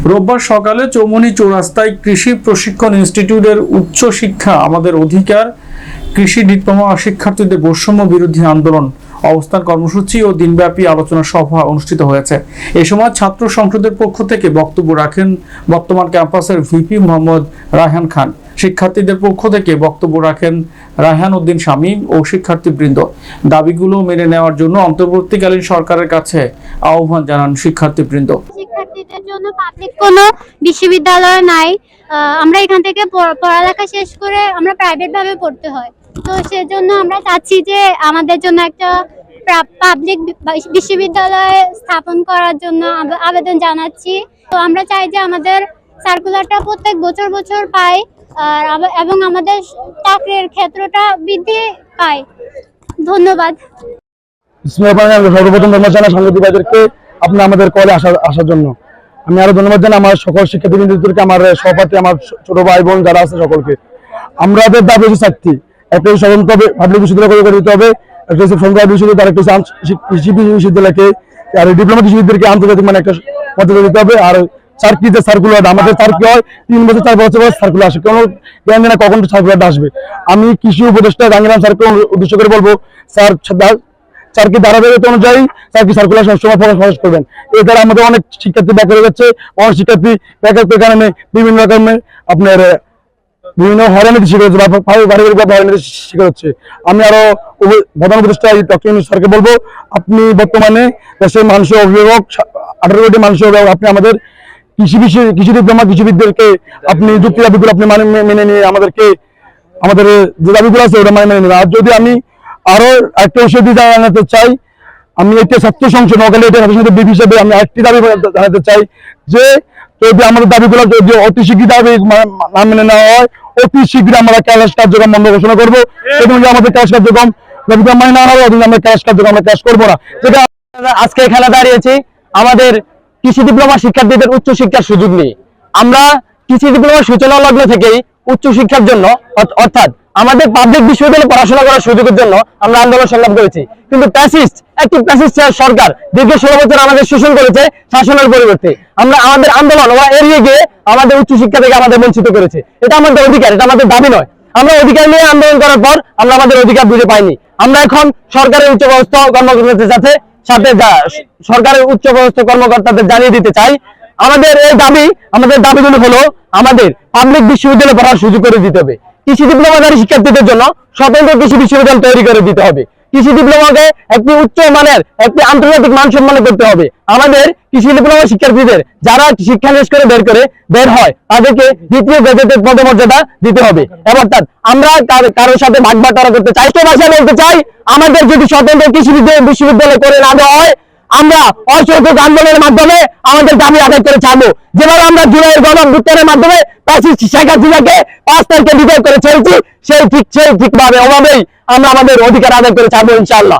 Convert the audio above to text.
রোববার সকালে চৌমুহনী চৌরাস্তায় কৃষি প্রশিক্ষণ ইনস্টিটিউটের উচ্চ শিক্ষা আমাদের অধিকার কৃষি ডিপ্লোমা শিক্ষার্থীদের বৈষম্য বিরোধী আন্দোলন অবস্থান কর্মসূচি ও দিনব্যাপী আলোচনা সভা অনুষ্ঠিত হয়েছে। এ সময় ছাত্র সংসদের পক্ষ থেকে বক্তব্য রাখেন বর্তমান ক্যাম্পাসের ভিপি মোহাম্মদ রায়হান খান। শিক্ষার্থীদের পক্ষ থেকে বক্তব্য রাখেন রায়হান উদ্দিন শামীম ও শিক্ষার্থীবৃন্দ। দাবিগুলো মেনে নেওয়ার জন্য অন্তর্বর্তীকালীন সরকারের কাছে আহ্বান জানান শিক্ষার্থীবৃন্দ। শিক্ষার্থীদের জন্য পাবলিক কোনো বিশ্ববিদ্যালয় নাই। আমরা এখান থেকে পড়ালেখা শেষ করে আমরা প্রাইভেট ভাবে পড়তে হয়। তো সেজন্য আমরা চাচ্ছি যে আমাদের জন্য একটা পাবলিক বিশ্ববিদ্যালয় স্থাপন করার জন্য আবেদন জানাচ্ছি। তো আমরা চাই যে আমাদের সার্কুলারটা প্রত্যেক বছর বছর পাই এবং আমাদের চাকরির ক্ষেত্রটা বৃদ্ধি পায়। ধন্যবাদ। সর্বপ্রথম ধন্যবাদ জানাই সাংবাদিক ভাইদেরকে আপনি আমাদের কলে আসার জন্য। আমি আরো ধন্যবাদ জানাই আমার সকল শিক্ষার্থীবৃন্দকে, আমার সহপাঠী, আমার ছোট ভাই বোন যারা আছে সকলকে। আমাদের দাবি হচ্ছে চারটি। একটা স্বতন্ত্র পাবলিক বিশ্ববিদ্যালয় করে দিতে হবে, একটা সংগ্রাম বিশ্ববিদ্যালয়, একটা কৃষি বিশ্ববিদ্যালয়কে আর ডিপ্লোমা বিশ্ববিদ্যালয়কে আন্তর্জাতিক মানে একটা পদ্ধতি দিতে হবে। আর চাকরি যে সার্কুলার আমাদের চাকরি হয় 3 বছর 4 বছর সার্কুলার আসে, কোনো জ্ঞান জানা কখন সার্কুলারটা আসবে। আমি কৃষি উপদেষ্টা জাহাঙ্গীর স্যারকে উদ্দেশ্য করে বলবো, স্যার চাকরি ধারাবাহিকতা অনুযায়ী চাকরি সার্কুলার সবসময় প্রকাশ করবেন। এর দ্বারা আমাদের অনেক শিক্ষার্থী বেকার হয়ে যাচ্ছে, অনেক শিক্ষার্থী বেকারত্বের কারণে বিভিন্ন রকমের আপনার বিভিন্ন হয়রানির শিকার হচ্ছে বা পারিবারিক হয়রানির শিকার হচ্ছে। আমি আরো প্রধান উপদেষ্টা ডক্টর ইউনূস স্যারকে বলবো, আপনি বর্তমানে দেশের মানুষের অভিভাবক, 18 কোটি মানুষের অভিভাবক, আপনি আমাদের কৃষি ডিপ্লোমা কৃষিবিদদেরকে আপনি যুক্তি দাবিগুলো আপনি মেনে নিয়ে আমাদেরকে আমাদের যে দাবিগুলো আছে ওটা মেনে নেবেন। আর যদি আমি আরো একটা বিষয় জানাতে চাই, আমি একটা ছাত্র সংসদ নগরে এটা বিপ হিসেবে আমি একটি দাবি জানাতে চাই যে যদি আমাদের দাবিগুলো যদি অতি শীঘ্র দাবি না মেনে নেওয়া হয়, অতি শীঘ্র আমরা ক্যাশ কার্যক্রম বন্ধ ঘোষণা করবো এবং আমাদের ক্যাশ কার্যক্রম মানে না হয় আমরা ক্যাশ কার্যক্রম আমরা ক্যাশ করবো না। যেটা আজকে এখানে দাঁড়িয়েছি আমাদের কৃষি ডিপ্লোমা শিক্ষার্থীদের উচ্চ শিক্ষার সুযোগ নিয়ে। আমরা কৃষি ডিপ্লোমা সূচনা লগ্ন থেকেই উচ্চ শিক্ষার জন্য অর্থাৎ আমাদের পাবলিক বিশ্ববিদ্যালয়ে পড়াশোনা করার সুযোগের জন্য আমরা আন্দোলন সংগ্রাম করেছি। কিন্তু একটি প্যাসিস্ট সরকার দীর্ঘ 16 বছর আমাদের শোষণ করেছে শাসনের পরিবর্তে। আমরা আমাদের আন্দোলন এড়িয়ে গিয়ে আমাদের উচ্চ শিক্ষা থেকে আমাদের বঞ্চিত করেছে। এটা আমাদের অধিকার, এটা আমাদের দাবি নয়। আমরা অধিকার নিয়ে আন্দোলন করার পর আমরা আমাদের অধিকার বুঝে পাইনি। আমরা এখন সরকারের উচ্চপদস্থ কর্মকর্তাদের সাথে সরকারের উচ্চপদস্থ কর্মকর্তাদের জানিয়ে দিতে চাই আমাদের দাবিগুলো হলো আমাদের পাবলিক বিশ্ববিদ্যালয়ে পড়ার সুযোগ করে দিতে হবে। কৃষি ডিপ্লোমাধারী শিক্ষার্থীদের জন্য স্বতন্ত্র কৃষি বিশ্ববিদ্যালয় তৈরি করে দিতে হবে। কৃষি ডিপ্লোমাকে একটি উচ্চ মানের একটি আন্তর্জাতিক মান সম্মান করতে হবে। আমাদের কৃষি ডিপ্লোমা শিক্ষার্থীদের যারা শিক্ষা শেষ করে বের হয় তাদেরকে দ্বিতীয় গেজেটের পদমর্যাদা দিতে হবে। অর্থাৎ আমরা কারোর সাথে ভাগ-বাটোয়ারা করতে চাই। তো ভাষায় বলতে চাই, আমাদের যদি স্বতন্ত্র কৃষি বিশ্ববিদ্যালয় করে না দেওয়া হয়, আমরা অসংখ্য আন্দোলনের মাধ্যমে আমাদের দাবি আদায় করে ছাড়বো। যেভাবে আমরা জুলাইয়ের গণঅভ্যুত্থানের মাধ্যমে শেখ হাসিনাকে 5 তারিখে বিদায় করে ছেড়েছি, সেই ঠিকভাবে ওভাবেই আমরা আমাদের অধিকার আদায় করে ছাড়বো ইনশাআল্লাহ।